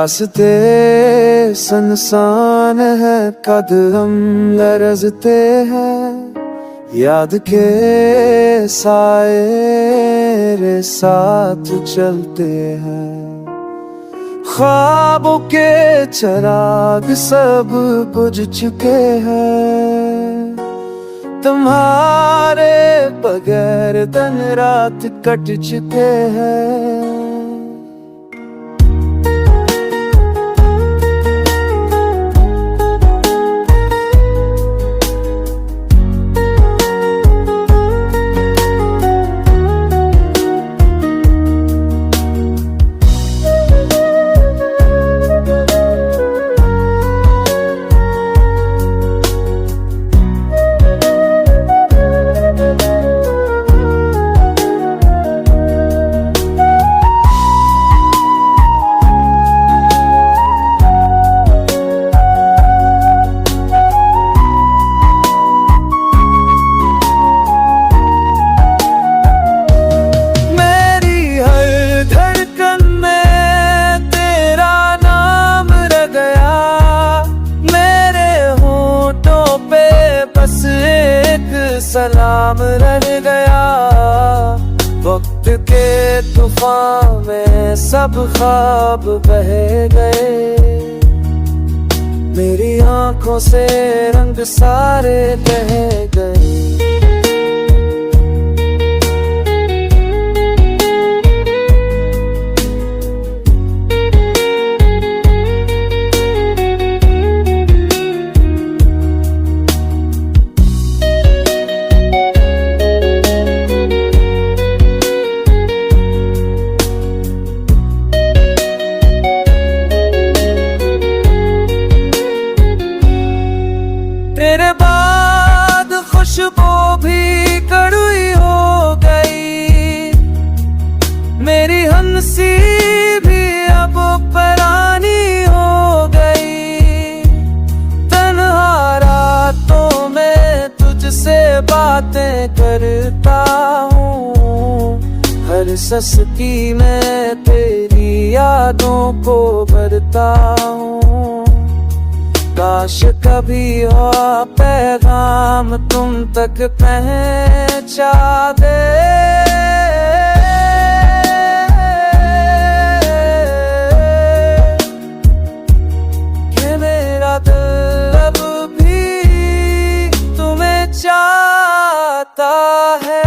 रास्ते सुनसान है, कदम लरजते हैं, याद के साए साथ चलते हैं। ख्वाबों के चिराग सब बुझ चुके हैं, तुम्हारे बगैर दिन रात कट चुके हैं। सलाम रह गया, वक्त के तूफान में सब ख्वाब बह गए, मेरी आंखों से रंग सारे बह गए। तेरे बाद खुशबू भी कड़वी हो गई, मेरी हंसी भी अब परानी हो गई, तन्हा रातों में तुझसे बातें करता हूँ, हर सस्ती में तेरी यादों को भरता हूँ। काश कभी हो पैगाम तुम तक पहुंचा दे, कि मेरा दिल अब भी तुम्हें चाहता है।